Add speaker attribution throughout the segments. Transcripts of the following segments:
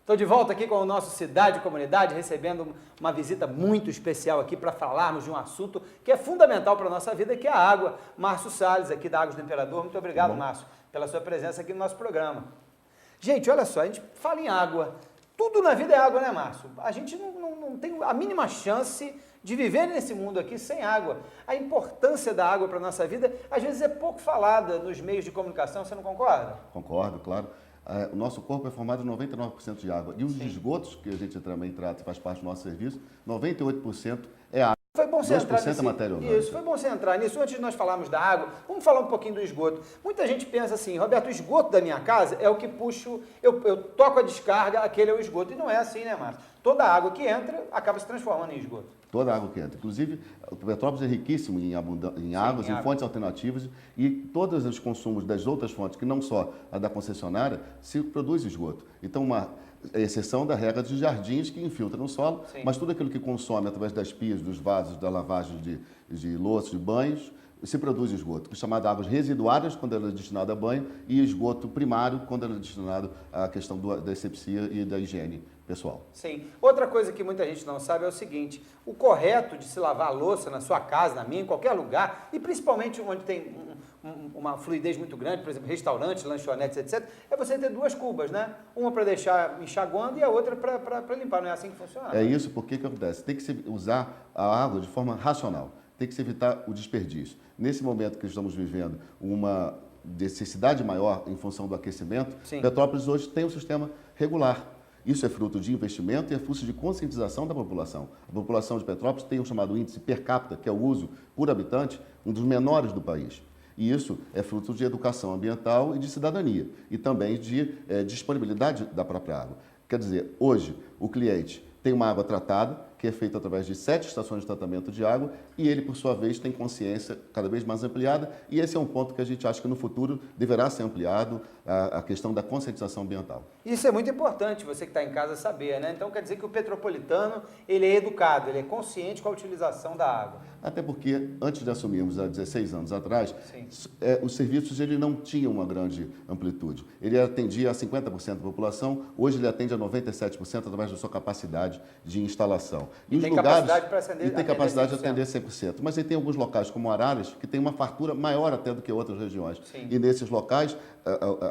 Speaker 1: Estou de volta aqui com o nosso Cidade e Comunidade, recebendo uma visita muito especial aqui para falarmos de um assunto que é fundamental para a nossa vida, que é a água. Márcio Salles, aqui da Águas do Imperador. Muito obrigado, Márcio, pela sua presença aqui no nosso programa. Gente, olha só, a gente fala em água. Tudo na vida é água, né, Márcio? A gente não tem a mínima chance de viver nesse mundo aqui sem água. A importância da água para a nossa vida, às vezes, é pouco falada nos meios de comunicação, você não concorda?
Speaker 2: Concordo, claro. O nosso corpo é formado de 99% de água. E os esgotos, que a gente também trata e faz parte do nosso serviço, 98% é água.
Speaker 1: Foi bom você entrar
Speaker 2: é matéria orgânica.
Speaker 1: Isso, foi bom você entrar nisso. Antes de nós falarmos da água, vamos falar um pouquinho do esgoto. Muita gente pensa assim, Roberto, o esgoto da minha casa é o que puxo, eu toco a descarga, aquele é o esgoto. E não é assim, né, Márcio? Toda a água que entra acaba se transformando em esgoto.
Speaker 2: Toda a água que entra. Inclusive, o Petrópolis é riquíssimo em águas, em fontes alternativas, e todos os consumos das outras fontes, que não só a da concessionária, se produz esgoto. Então, uma exceção da regra dos jardins que infiltra no solo, mas tudo aquilo que consome através das pias, dos vasos, da lavagem de louças, de banhos, se produz esgoto, que é chamado águas residuárias, quando ela é destinada a banho, e esgoto primário, quando ela é destinado à questão da asepsia e da higiene pessoal.
Speaker 1: Sim. Outra coisa que muita gente não sabe é o seguinte, o correto de se lavar a louça na sua casa, na minha, em qualquer lugar, e principalmente onde tem uma fluidez muito grande, por exemplo, restaurantes, lanchonetes, etc., é você ter duas cubas, né? Uma para deixar enxaguando e a outra para limpar, não é assim que funciona?
Speaker 2: É isso, porque que acontece? Tem que se usar a água de forma racional, tem que se evitar o desperdício. Nesse momento que estamos vivendo uma necessidade maior em função do aquecimento, Petrópolis hoje tem um sistema regular. Isso é fruto de investimento e é fruto de conscientização da população. A população de Petrópolis tem o chamado índice per capita, que é o uso por habitante, um dos menores do país. E isso é fruto de educação ambiental e de cidadania, e também de disponibilidade da própria água. Quer dizer, hoje o cliente tem uma água tratada, que é feita através de 7 estações de tratamento de água, e ele, por sua vez, tem consciência cada vez mais ampliada, e esse é um ponto que a gente acha que no futuro deverá ser ampliado, a questão da conscientização ambiental.
Speaker 1: Isso é muito importante, você que está em casa saber, né? Então quer dizer que o petropolitano, ele é educado, ele é consciente com a utilização da água.
Speaker 2: Até porque, antes de assumirmos, há 16 anos atrás, os serviços ele não tinham uma grande amplitude. Ele atendia a 50% da população, hoje ele atende a 97% através da sua capacidade de instalação.
Speaker 1: E tem capacidade para atender 100%.
Speaker 2: E tem capacidade de atender 100%. Mas ele tem alguns locais, como Araras, que tem uma fartura maior até do que outras regiões. E nesses locais,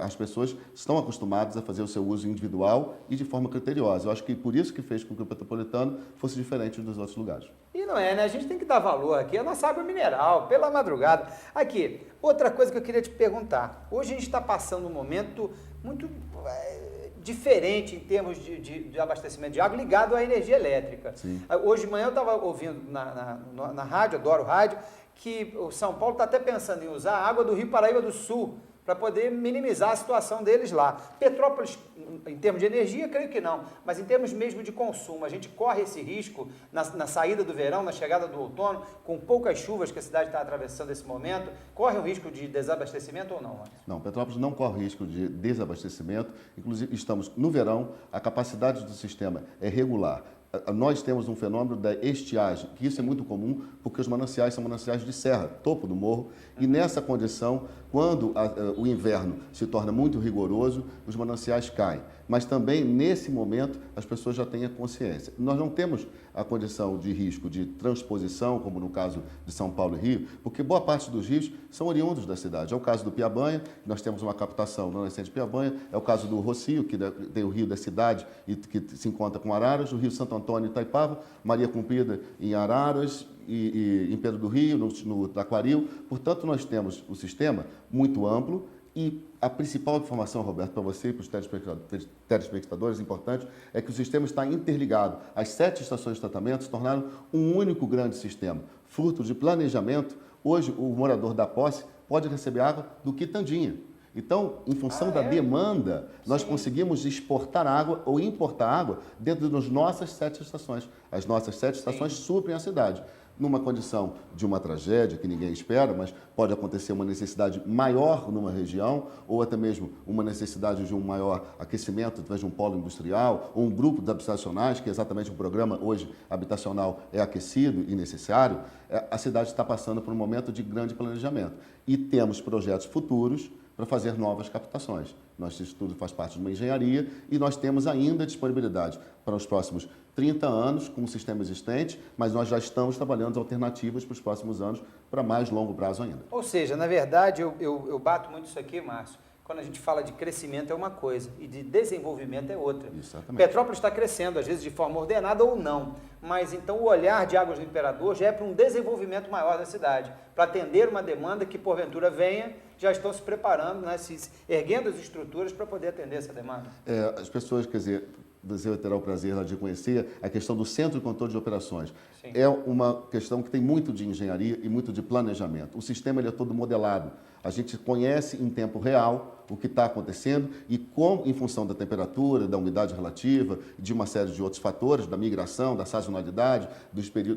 Speaker 2: as pessoas estão acostumadas a fazer o seu uso individual e de forma criteriosa. Eu acho que por isso que fez com que o petropolitano fosse diferente dos outros lugares.
Speaker 1: E não é, né? A gente tem que dar valor aqui, a nossa água mineral, pela madrugada. Aqui, outra coisa que eu queria te perguntar. Hoje a gente está passando um momento muito diferente em termos de abastecimento de água ligado à energia elétrica. Hoje de manhã eu estava ouvindo na rádio, adoro rádio, que o São Paulo está até pensando em usar a água do Rio Paraíba do Sul para poder minimizar a situação deles lá. Petrópolis, em termos de energia, creio que não, mas em termos mesmo de consumo, a gente corre esse risco na saída do verão, na chegada do outono, com poucas chuvas que a cidade está atravessando nesse momento, corre o risco de desabastecimento ou não?
Speaker 2: Não, Petrópolis não corre risco de desabastecimento, inclusive estamos no verão, a capacidade do sistema é regular. Nós temos um fenômeno da estiagem, que isso é muito comum, porque os mananciais são mananciais de serra, topo do morro, e nessa condição, quando o inverno se torna muito rigoroso, os mananciais caem. Mas também, nesse momento, as pessoas já têm a consciência. Nós não temos a condição de risco de transposição, como no caso de São Paulo e Rio, porque boa parte dos rios são oriundos da cidade. É o caso do Piabanha, nós temos uma captação na nascente de Piabanha, é o caso do Rocio, que tem o rio da cidade e que se encontra com Araras, o rio Santo Antônio e Itaipava, Maria Cumprida em Araras, e em Pedro do Rio, no Taquaril. Portanto, nós temos um sistema muito amplo e a principal informação, Roberto, para você e para os telespectadores, importante, é que o sistema está interligado. As 7 estações de tratamento se tornaram um único grande sistema. Fruto de planejamento, hoje o morador da posse pode receber água do Quitandinha. Então, em função da demanda, nós conseguimos exportar água ou importar água dentro das nossas 7 estações. As nossas 7 estações suprem a cidade. Numa condição de uma tragédia que ninguém espera, mas pode acontecer uma necessidade maior numa região, ou até mesmo uma necessidade de um maior aquecimento através de um polo industrial, ou um grupo de habitacionais, que exatamente o programa hoje habitacional é aquecido e necessário, a cidade está passando por um momento de grande planejamento. E temos projetos futuros para fazer novas captações. Isso tudo faz parte de uma engenharia e nós temos ainda disponibilidade para os próximos 30 anos com o sistema existente, mas nós já estamos trabalhando alternativas para os próximos anos, para mais longo prazo ainda.
Speaker 1: Ou seja, na verdade, eu bato muito isso aqui, Márcio. Quando a gente fala de crescimento é uma coisa e de desenvolvimento é outra.
Speaker 2: Exatamente.
Speaker 1: Petrópolis está crescendo, às vezes de forma ordenada ou não, mas então o olhar de Águas do Imperador já é para um desenvolvimento maior da cidade, para atender uma demanda que porventura venha, já estão se preparando, né, se erguendo as estruturas para poder atender essa demanda.
Speaker 2: As pessoas, quer dizer, você terá o prazer de conhecer a questão do Centro de Controle de Operações. Sim. É uma questão que tem muito de engenharia e muito de planejamento. O sistema ele é todo modelado. A gente conhece em tempo real o que está acontecendo e como, em função da temperatura, da umidade relativa, de uma série de outros fatores, da migração, da sazonalidade,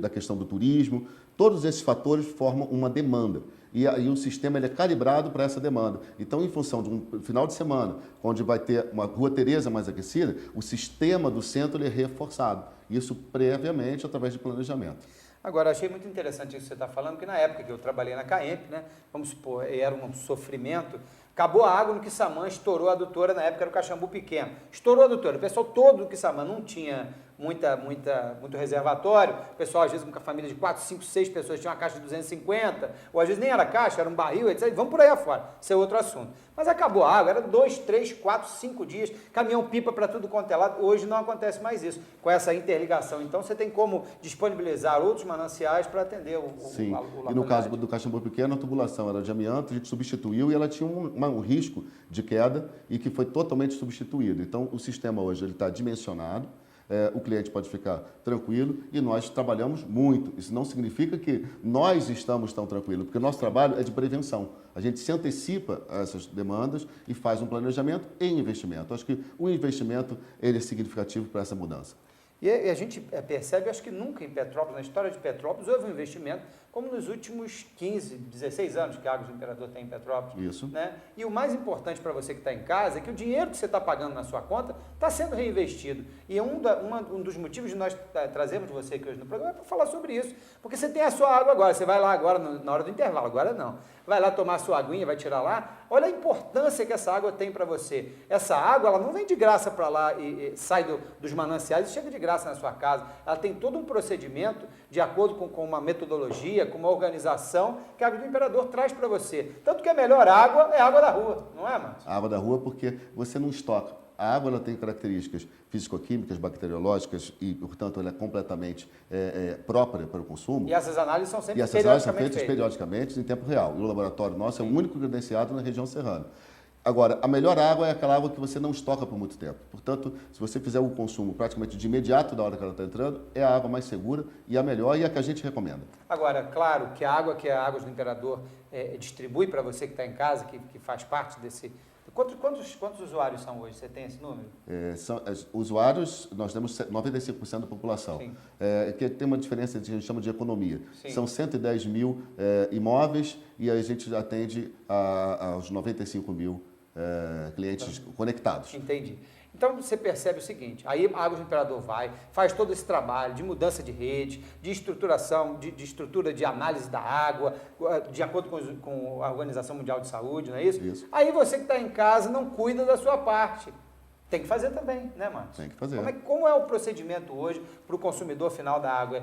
Speaker 2: da questão do turismo, todos esses fatores formam uma demanda. E aí o sistema ele é calibrado para essa demanda. Então, em função de um final de semana, onde vai ter uma Rua Teresa mais aquecida, o sistema do centro ele é reforçado. Isso previamente através de planejamento.
Speaker 1: Agora, achei muito interessante isso que você está falando, que na época que eu trabalhei na CAEMP, né, vamos supor, era um sofrimento, acabou a água no Quissamã, estourou a adutora, na época era o Caxambu Pequeno, estourou a adutora, o pessoal todo do Quissamã não tinha muito reservatório, o pessoal às vezes com uma família de 4, 5, 6 pessoas tinha uma caixa de 250, ou às vezes nem era caixa, era um barril, etc. Vamos por aí afora, isso é outro assunto. Mas acabou a água, era 2, 3, 4, 5 dias, caminhão-pipa para tudo quanto é lado, hoje não acontece mais isso, com essa interligação. Então você tem como disponibilizar outros mananciais para atender
Speaker 2: Sim. E no caso do Caxambu Pequeno, a tubulação era de amianto, a gente substituiu e ela tinha um risco de queda e que foi totalmente substituído. Então o sistema hoje está dimensionado, o cliente pode ficar tranquilo e nós trabalhamos muito. Isso não significa que nós estamos tão tranquilos, porque o nosso trabalho é de prevenção. A gente se antecipa a essas demandas e faz um planejamento e investimento. Acho que o investimento ele é significativo para essa mudança.
Speaker 1: E a gente percebe, acho que nunca em Petrópolis, na história de Petrópolis, houve um investimento como nos últimos 15, 16 anos que a Águas do Imperador tem em Petrópolis.
Speaker 2: Isso.
Speaker 1: Né? E o mais importante para você que está em casa é que o dinheiro que você está pagando na sua conta está sendo reinvestido. E um dos motivos de nós trazermos você aqui hoje no programa é para falar sobre isso. Porque você tem a sua água agora, você vai lá agora na hora do intervalo, agora não. Vai lá tomar a sua aguinha, vai tirar lá. Olha a importância que essa água tem para você. Essa água, ela não vem de graça para lá e sai dos mananciais e chega de graça na sua casa. Ela tem todo um procedimento de acordo com uma metodologia, com uma organização que a Água do Imperador traz para você. Tanto que a melhor água é a água da rua, não é, Márcio?
Speaker 2: A água da rua porque você não estoca. A água ela tem características físico-químicas, bacteriológicas e, portanto, ela é completamente própria para o consumo.
Speaker 1: E essas análises são sempre
Speaker 2: feitas periodicamente em tempo real. E o laboratório nosso é o único credenciado na região serrana. Agora, a melhor água é aquela água que você não estoca por muito tempo. Portanto, se você fizer o consumo praticamente de imediato da hora que ela está entrando, é a água mais segura e a melhor e a que a gente recomenda.
Speaker 1: Agora, claro que a água que a Águas do Imperador distribui para você que está em casa, que faz parte desse... Quantos usuários são hoje? Você tem esse número?
Speaker 2: Usuários, nós temos 95% da população, que tem uma diferença que a gente chama de economia. Sim. São 110 mil imóveis e a gente atende aos 95 mil clientes conectados.
Speaker 1: Entendi. Então você percebe o seguinte, aí a Águas do Imperador faz todo esse trabalho de mudança de rede, de estruturação, de estrutura de análise da água, de acordo com a Organização Mundial de Saúde, não é isso?
Speaker 2: Isso.
Speaker 1: Aí você que está em casa não cuida da sua parte. Tem que fazer também, né, Márcio?
Speaker 2: Tem que fazer.
Speaker 1: Como é o procedimento hoje para o consumidor final da água?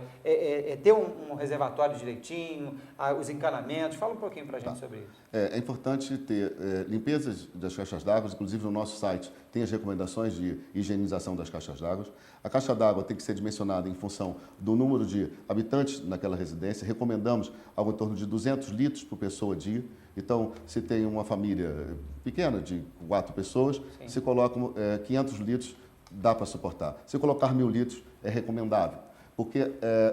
Speaker 1: Ter um reservatório direitinho, os encanamentos? Fala um pouquinho para a gente sobre isso.
Speaker 2: É importante ter limpezas das caixas d'água, inclusive no nosso site tem as recomendações de higienização das caixas d'água. A caixa d'água tem que ser dimensionada em função do número de habitantes naquela residência. Recomendamos algo em torno de 200 litros por pessoa dia. Então, se tem uma família pequena, de 4 pessoas, sim, se coloca 500 litros, dá para suportar. Se colocar 1.000 litros, é recomendável. Porque,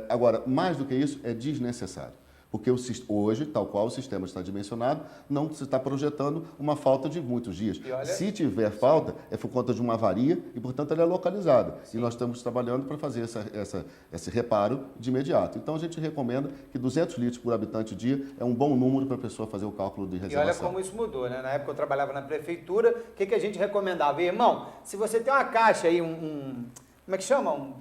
Speaker 2: agora, mais do que isso, é desnecessário. Porque hoje, tal qual o sistema está dimensionado, não se está projetando uma falta de muitos dias. Olha, se tiver falta, é por conta de uma avaria e, portanto, ela é localizada. Sim. E nós estamos trabalhando para fazer esse reparo de imediato. Então, a gente recomenda que 200 litros por habitante dia é um bom número para a pessoa fazer o cálculo de reservação.
Speaker 1: E olha como isso mudou, né? Na época eu trabalhava na prefeitura, o que a gente recomendava? Irmão, se você tem uma caixa aí, como é que chama?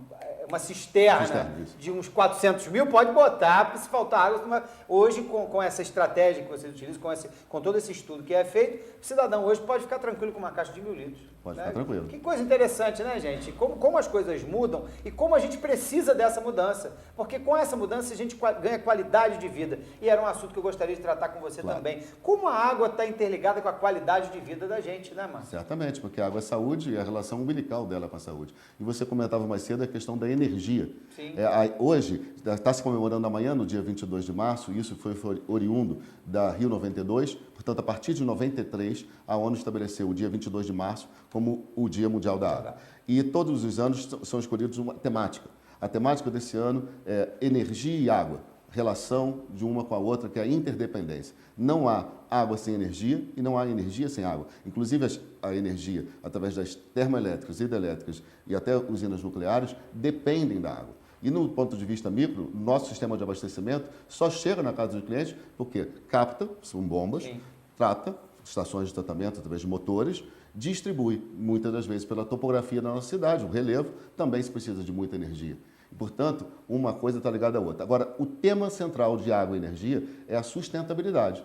Speaker 1: uma cisterna
Speaker 2: isso.
Speaker 1: de uns 400 mil, pode botar, se faltar água. Hoje, com essa estratégia que vocês utilizam, com todo esse estudo que é feito, o cidadão hoje pode ficar tranquilo com uma caixa de 1.000 litros.
Speaker 2: Pode
Speaker 1: né?
Speaker 2: ficar tranquilo.
Speaker 1: Que coisa interessante, né, gente? Como as coisas mudam e como a gente precisa dessa mudança. Porque com essa mudança a gente ganha qualidade de vida. E era um assunto que eu gostaria de tratar com você também. Como a água está interligada com a qualidade de vida da gente, né, Márcio?
Speaker 2: Certamente, porque a água é saúde e a relação umbilical dela com a saúde. E você comentava mais cedo a questão da energia.
Speaker 1: Sim.
Speaker 2: Hoje, está se comemorando amanhã, no dia 22 de março, isso foi oriundo da Rio 92, portanto, a partir de 93, a ONU estabeleceu o dia 22 de março como o Dia Mundial da Água. E todos os anos são escolhidos uma temática. A temática desse ano é energia e água, relação de uma com a outra, que é a interdependência. Não há água sem energia e não há energia sem água. Inclusive, a energia, através das termoelétricas, hidrelétricas e até usinas nucleares, dependem da água. E no ponto de vista micro, nosso sistema de abastecimento só chega na casa dos clientes porque capta, são bombas,
Speaker 1: Sim.
Speaker 2: trata, estações de tratamento através de motores, distribui, muitas das vezes pela topografia da nossa cidade, o relevo, também se precisa de muita energia. E, portanto, uma coisa está ligada à outra. Agora, o tema central de água e energia é a sustentabilidade.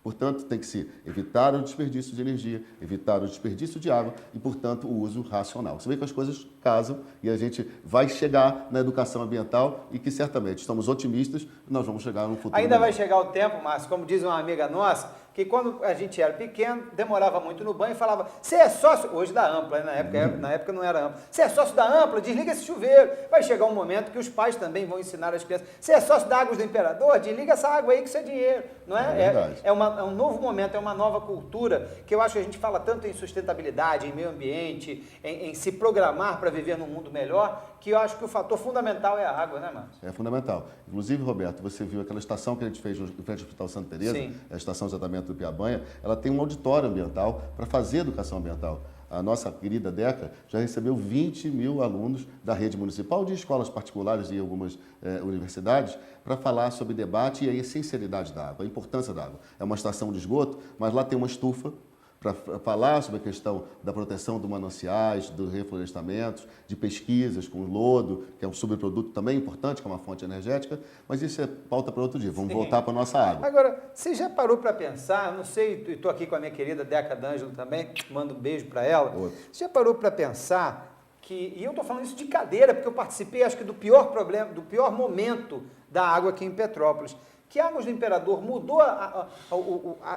Speaker 2: Portanto, tem que se evitar o desperdício de energia, evitar o desperdício de água e, portanto, o uso racional. Você vê que as coisas casam e a gente vai chegar na educação ambiental e que, certamente, estamos otimistas, nós vamos chegar no futuro.
Speaker 1: Ainda vai chegar o tempo, Márcio, como diz uma amiga nossa, que quando a gente era pequeno, demorava muito no banho e falava, você é sócio, hoje da Ampla, na época não era Ampla, você é sócio da Ampla, desliga esse chuveiro. Vai chegar um momento que os pais também vão ensinar as crianças, você é sócio da Águas do Imperador, desliga essa água aí que isso é dinheiro, não é? É um novo momento, é uma nova cultura, que eu acho que a gente fala tanto em sustentabilidade, em meio ambiente, em se programar para viver num mundo melhor, que eu acho que o fator fundamental é a água, né, Márcio?
Speaker 2: É fundamental. Inclusive, Roberto, você viu aquela estação que a gente fez em frente ao Hospital Santa Teresa,
Speaker 1: Sim.
Speaker 2: a estação de tratamento do Piabanha, ela tem um auditório ambiental para fazer educação ambiental. A nossa querida DECA já recebeu 20 mil alunos da rede municipal, de escolas particulares e algumas universidades, para falar sobre debate e a essencialidade da água, a importância da água. É uma estação de esgoto, mas lá tem uma estufa para falar sobre a questão da proteção dos mananciais, dos reflorestamentos, de pesquisas com lodo, que é um subproduto também importante, que é uma fonte energética, mas isso é pauta para outro dia. Vamos voltar para a nossa água.
Speaker 1: Agora, você já parou para pensar, não sei, estou aqui com a minha querida Deca D'Angelo também, mando um beijo para ela. Você já parou para pensar que, e eu estou falando isso de cadeira, porque eu participei, acho que do pior problema, do pior momento da água aqui em Petrópolis, que Águas do Imperador mudou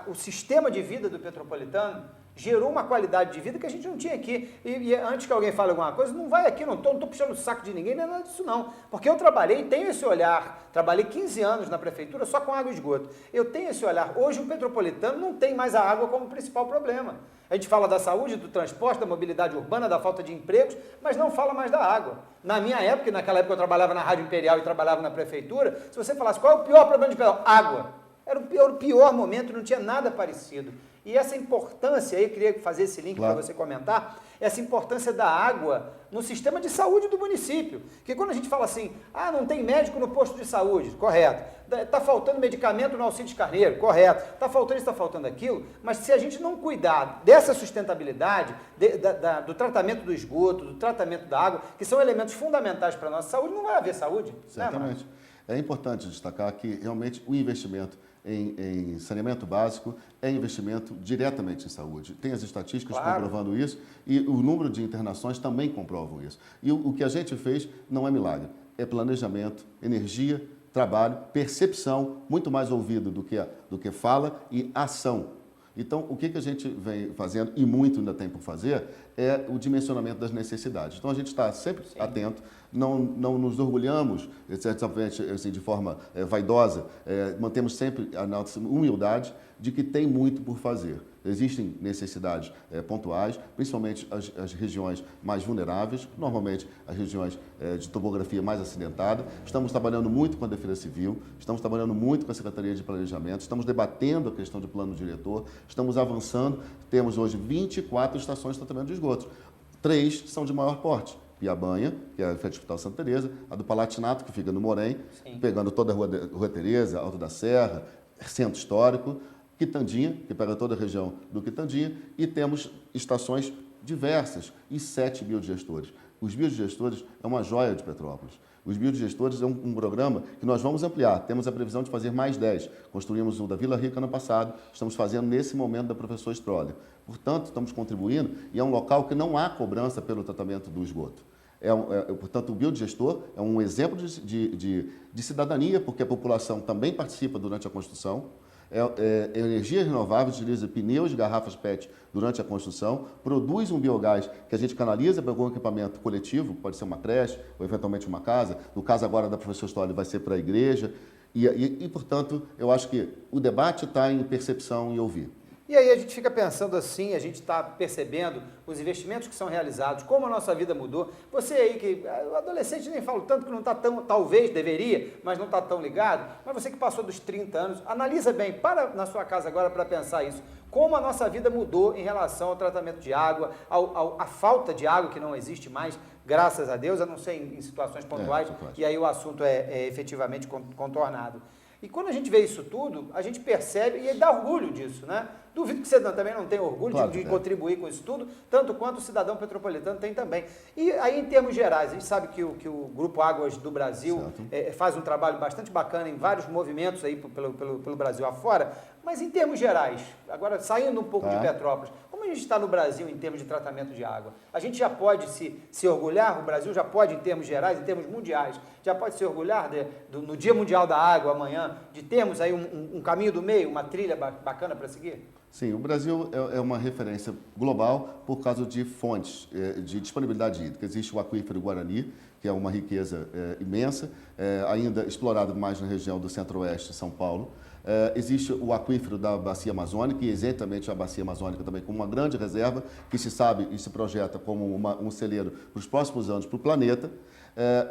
Speaker 1: o sistema de vida do petropolitano, gerou uma qualidade de vida que a gente não tinha aqui. E antes que alguém fale alguma coisa, não vai aqui, não estou puxando o saco de ninguém, não é nada disso não. Porque eu trabalhei, tenho esse olhar, trabalhei 15 anos na prefeitura só com água e esgoto. Eu tenho esse olhar. Hoje o petropolitano não tem mais a água como principal problema. A gente fala da saúde, do transporte, da mobilidade urbana, da falta de empregos, mas não fala mais da água. Na minha época, e naquela época eu trabalhava na Rádio Imperial e trabalhava na prefeitura, se você falasse qual é o pior problema de Imperial? Água. Era o pior momento, não tinha nada parecido. E essa importância, aí eu queria fazer esse link para você comentar, essa importância da água no sistema de saúde do município. Porque quando a gente fala assim, não tem médico no posto de saúde, correto. Está faltando medicamento no Alcides Carneiro, correto. Está faltando isso, está faltando aquilo, mas se a gente não cuidar dessa sustentabilidade, do tratamento do esgoto, do tratamento da água, que são elementos fundamentais para a nossa saúde, não vai haver saúde.
Speaker 2: Certamente. É importante destacar que realmente o investimento em saneamento básico é investimento diretamente em saúde. Tem as estatísticas comprovando isso e o número de internações também comprovam isso. E o que a gente fez não é milagre, é planejamento, energia, trabalho, percepção, muito mais ouvido do que fala e ação. Então, o que a gente vem fazendo, e muito ainda tem por fazer, é o dimensionamento das necessidades. Então, a gente está sempre atento, não nos orgulhamos, assim, de forma vaidosa, mantemos sempre a nossa humildade de que tem muito por fazer. Existem necessidades pontuais, principalmente as regiões mais vulneráveis, normalmente as regiões de topografia mais acidentada. Estamos trabalhando muito com a Defesa Civil, estamos trabalhando muito com a Secretaria de Planejamento, estamos debatendo a questão de plano diretor, estamos avançando. Temos hoje 24 estações de tratamento de esgotos. 3 são de maior porte. Piabanha, que é a frente do Hospital Santa Teresa, a do Palatinato, que fica no Morém, pegando toda a Rua Teresa, Alto da Serra, Centro Histórico, Quitandinha, que pega toda a região do Quitandinha, e temos estações diversas e 7 mil gestores. os biodigestores é uma joia de Petrópolis. Os biodigestores é um programa que nós vamos ampliar. Temos a previsão de fazer mais 10. Construímos o da Vila Rica ano passado, estamos fazendo nesse momento da Professor Stroller. Portanto, estamos contribuindo e é um local que não há cobrança pelo tratamento do esgoto. Portanto, o biodigestor é um exemplo de cidadania, porque a população também participa durante a construção. Energia renovável, utiliza pneus e garrafas PET durante a construção, produz um biogás que a gente canaliza para algum equipamento coletivo, pode ser uma creche ou eventualmente uma casa. No caso agora da Professor Stolle vai ser para a igreja. Portanto, eu acho que o debate está em percepção e ouvir.
Speaker 1: E aí a gente fica pensando assim, a gente está percebendo os investimentos que são realizados, como a nossa vida mudou. Você aí que, o adolescente nem falo tanto que não está tão, talvez deveria, mas não está tão ligado, mas você que passou dos 30 anos, analisa bem, para na sua casa agora para pensar isso. Como a nossa vida mudou em relação ao tratamento de água, à falta de água que não existe mais, graças a Deus, a não ser em situações pontuais, e aí o assunto é efetivamente contornado. E quando a gente vê isso tudo, a gente percebe e dá orgulho disso, né? Duvido que você também não tenha orgulho de contribuir com isso tudo, tanto quanto o cidadão petropolitano tem também. E aí, em termos gerais, a gente sabe que o Grupo Águas do Brasil faz um trabalho bastante bacana em vários movimentos aí pelo Brasil afora, mas em termos gerais, agora saindo um pouco de Petrópolis, como a gente está no Brasil em termos de tratamento de água? A gente já pode se orgulhar, o Brasil já pode, em termos gerais, em termos mundiais, já pode se orgulhar no Dia Mundial da Água amanhã, de termos aí um caminho do meio, uma trilha bacana para seguir?
Speaker 2: Sim, o Brasil é uma referência global por causa de fontes de disponibilidade hídrica. Existe o aquífero Guarani, que é uma riqueza imensa, ainda explorado mais na região do centro-oeste de São Paulo. Existe o aquífero da Bacia Amazônica, e exatamente a Bacia Amazônica também como uma grande reserva, que se sabe e se projeta como um celeiro para os próximos anos para o planeta.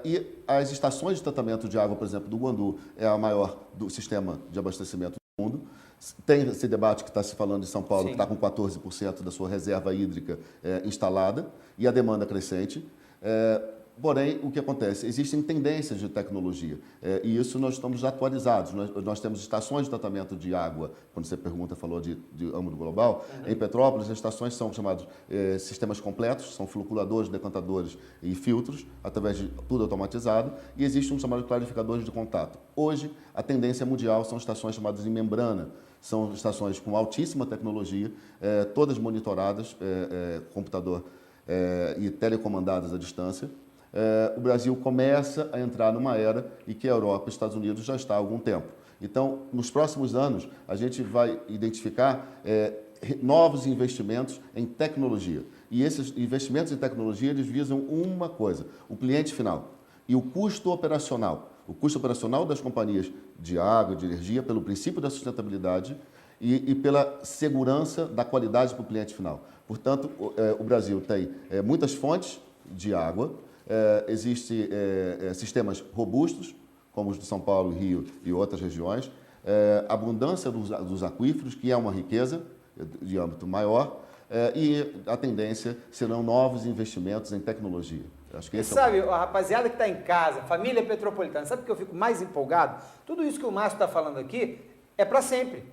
Speaker 2: E as estações de tratamento de água, por exemplo, do Guandu, é a maior do sistema de abastecimento do mundo. Tem esse debate que está se falando em São Paulo, que está com 14% da sua reserva hídrica instalada, e a demanda crescente. Porém, o que acontece? Existem tendências de tecnologia, e isso nós estamos atualizados. Nós temos estações de tratamento de água, quando você falou de âmbito global. Em Petrópolis, as estações são chamadas sistemas completos, são floculadores, decantadores e filtros, através de tudo automatizado, e existe um chamado clarificadores de contato. Hoje, a tendência mundial são estações chamadas em membrana, são estações com altíssima tecnologia, todas monitoradas, computador e telecomandadas à distância. O Brasil começa a entrar numa era em que a Europa e os Estados Unidos já está há algum tempo. Então, nos próximos anos, a gente vai identificar novos investimentos em tecnologia. E esses investimentos em tecnologia, eles visam uma coisa, o cliente final e o custo operacional. O custo operacional das companhias de água, de energia, pelo princípio da sustentabilidade e pela segurança da qualidade para o cliente final. Portanto, o Brasil tem muitas fontes de água, existem sistemas robustos, como os de São Paulo, Rio e outras regiões, abundância dos aquíferos, que é uma riqueza de âmbito maior, e a tendência serão novos investimentos em tecnologia. Acho que esse
Speaker 1: sabe, a rapaziada que está em casa, família petropolitana, sabe o que eu fico mais empolgado? Tudo isso que o Márcio está falando aqui é para sempre.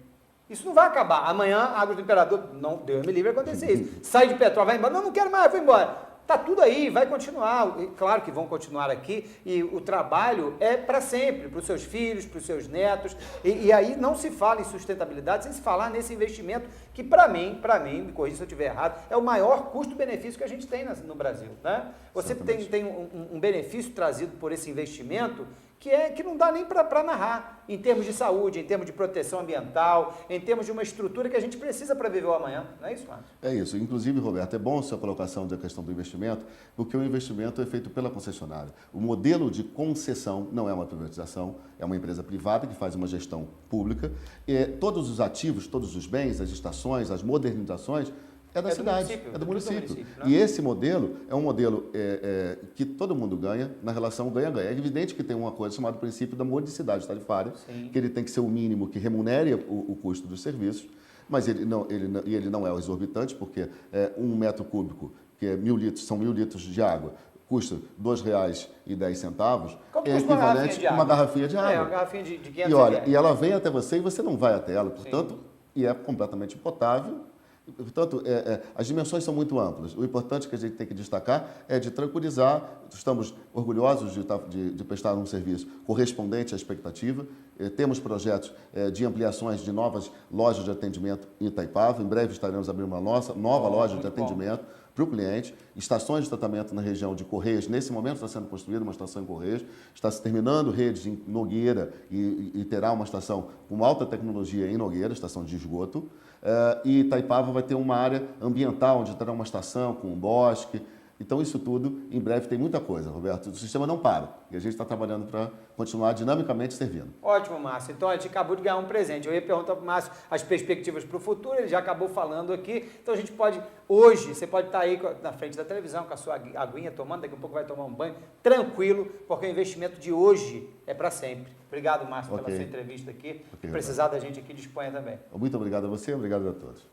Speaker 1: Isso não vai acabar. Amanhã, a Água do Imperador, não, Deus me livre acontecer isso. Sai de Petrópolis, vai embora. Não quero mais, vou embora. Tá tudo aí, vai continuar. E, claro que vão continuar aqui. E o trabalho é para sempre, para os seus filhos, para os seus netos. E aí não se fala em sustentabilidade sem se falar nesse investimento que, para mim, me corrija se eu estiver errado, é o maior custo-benefício que a gente tem no Brasil. Né? Você tem um benefício trazido por esse investimento que não dá nem para narrar, em termos de saúde, em termos de proteção ambiental, em termos de uma estrutura que a gente precisa para viver o amanhã. Não é isso, Márcio?
Speaker 2: É isso. Inclusive, Roberto, é bom a sua colocação da questão do investimento, porque o investimento é feito pela concessionária. O modelo de concessão não é uma privatização, é uma empresa privada que faz uma gestão pública. E todos os ativos, todos os bens, as estações, as modernizações, é da cidade, é do município. Né? E esse modelo é um modelo que todo mundo ganha na relação ganha-ganha. É evidente que tem uma coisa chamada princípio da modicidade tarifária, que ele tem que ser o mínimo que remunere o custo dos serviços, mas ele não é exorbitante, porque 1 metro cúbico, que é 1.000 litros, são 1.000 litros de água, custa R$ 2,10, é equivalente a uma garrafinha de água.
Speaker 1: É, uma garrafinha de 500
Speaker 2: e olha,
Speaker 1: reais.
Speaker 2: e ela vem até você e você não vai até ela, portanto, e é completamente potável. Portanto, as dimensões são muito amplas. O importante que a gente tem que destacar é de tranquilizar. Estamos orgulhosos de prestar um serviço correspondente à expectativa. Temos projetos de ampliações de novas lojas de atendimento em Itaipava. Em breve estaremos abrindo uma nova loja de atendimento para o cliente. Estações de tratamento na região de Correios. Nesse momento está sendo construída uma estação em Correios. Está se terminando redes em Nogueira e terá uma estação com alta tecnologia em Nogueira, estação de esgoto. E Itaipava vai ter uma área ambiental, onde terá uma estação com um bosque. Então, isso tudo, em breve, tem muita coisa, Roberto. O sistema não para e a gente está trabalhando para continuar dinamicamente servindo.
Speaker 1: Ótimo, Márcio. Então, a gente acabou de ganhar um presente. Eu ia perguntar para o Márcio as perspectivas para o futuro, ele já acabou falando aqui. Então, a gente pode, hoje, você pode estar aí na frente da televisão com a sua aguinha tomando, daqui a pouco vai tomar um banho, tranquilo, porque o investimento de hoje é para sempre. Obrigado, Márcio, pela sua entrevista aqui. Se precisar da gente aqui, disponha também.
Speaker 2: Muito obrigado a você, obrigado a todos.